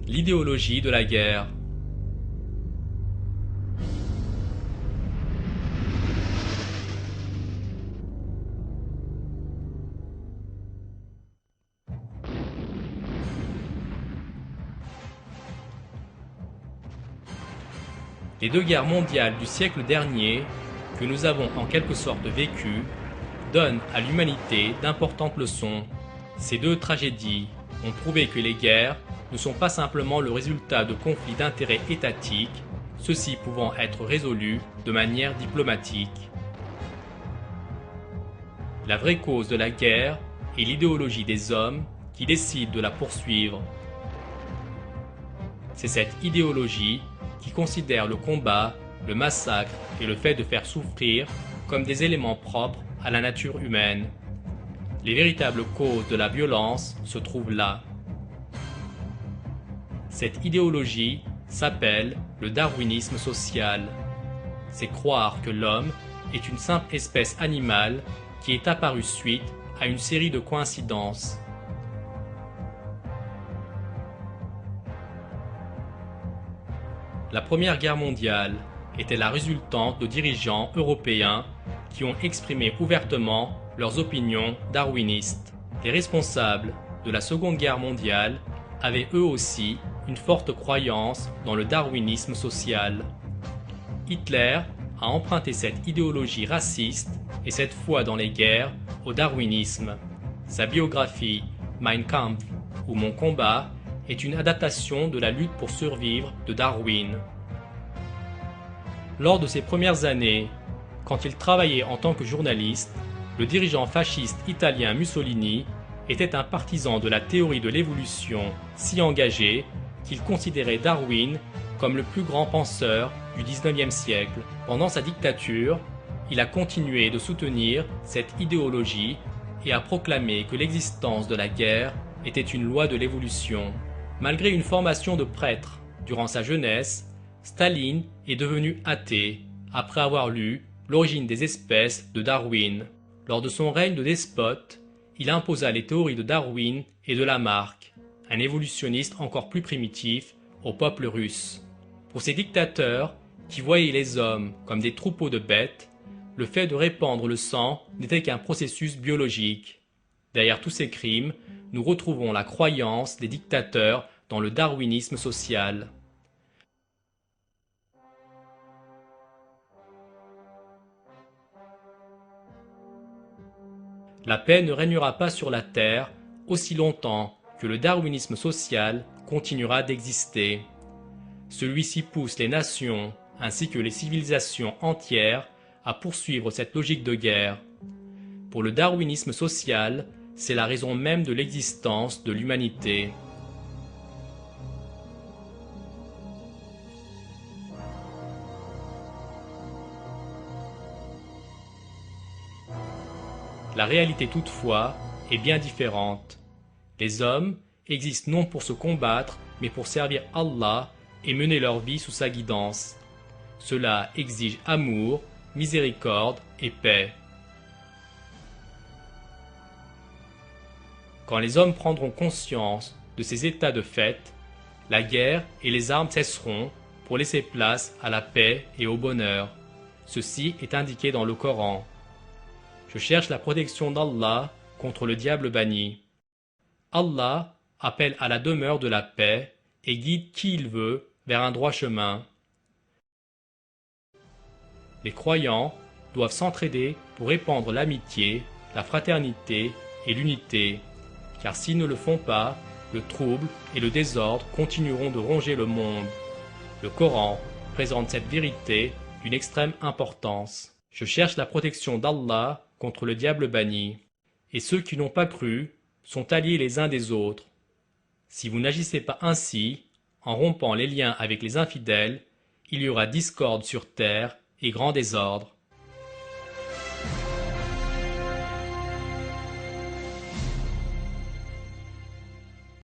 L'idéologie de la guerre. Les deux guerres mondiales du siècle dernier, que nous avons en quelque sorte vécues, donnent à l'humanité d'importantes leçons. Ces deux tragédies ont prouvé que les guerres ne sont pas simplement le résultat de conflits d'intérêts étatiques, ceux-ci pouvant être résolus de manière diplomatique. La vraie cause de la guerre est l'idéologie des hommes qui décident de la poursuivre. C'est cette idéologie qui considère le combat, le massacre et le fait de faire souffrir comme des éléments propres à la nature humaine. Les véritables causes de la violence se trouvent là. Cette idéologie s'appelle le darwinisme social. C'est croire que l'homme est une simple espèce animale qui est apparue suite à une série de coïncidences. La Première Guerre mondiale était la résultante de dirigeants européens qui ont exprimé ouvertement leurs opinions darwinistes. Les responsables de la Seconde Guerre mondiale avaient eux aussi une forte croyance dans le darwinisme social. Hitler a emprunté cette idéologie raciste et cette foi dans les guerres au darwinisme. Sa biographie Mein Kampf ou Mon combat est une adaptation de la lutte pour survivre de Darwin. Lors de ses premières années, quand il travaillait en tant que journaliste, le dirigeant fasciste italien Mussolini était un partisan de la théorie de l'évolution si engagé qu'il considérait Darwin comme le plus grand penseur du XIXe siècle. Pendant sa dictature, il a continué de soutenir cette idéologie et a proclamé que l'existence de la guerre était une loi de l'évolution. Malgré une formation de prêtre durant sa jeunesse, Staline est devenu athée après avoir lu L'origine des espèces de Darwin. Lors de son règne de despote, il imposa les théories de Darwin et de Lamarck, un évolutionniste encore plus primitif, au peuple russe. Pour ces dictateurs, qui voyaient les hommes comme des troupeaux de bêtes, le fait de répandre le sang n'était qu'un processus biologique. Derrière tous ces crimes, nous retrouvons la croyance des dictateurs dans le darwinisme social. La paix ne régnera pas sur la Terre aussi longtemps que le darwinisme social continuera d'exister. Celui-ci pousse les nations ainsi que les civilisations entières à poursuivre cette logique de guerre. Pour le darwinisme social, c'est la raison même de l'existence de l'humanité. La réalité toutefois est bien différente. Les hommes existent non pour se combattre, mais pour servir Allah et mener leur vie sous sa guidance. Cela exige amour, miséricorde et paix. Quand les hommes prendront conscience de ces états de fait, la guerre et les armes cesseront pour laisser place à la paix et au bonheur. Ceci est indiqué dans le Coran. Je cherche la protection d'Allah contre le diable banni. Allah appelle à la demeure de la paix et guide qui il veut vers un droit chemin. Les croyants doivent s'entraider pour répandre l'amitié, la fraternité et l'unité, car s'ils ne le font pas, le trouble et le désordre continueront de ronger le monde. Le Coran présente cette vérité d'une extrême importance. Je cherche la protection d'Allah contre le diable banni. Et ceux qui n'ont pas cru sont alliés les uns des autres. Si vous n'agissez pas ainsi, en rompant les liens avec les infidèles, il y aura discorde sur terre et grand désordre.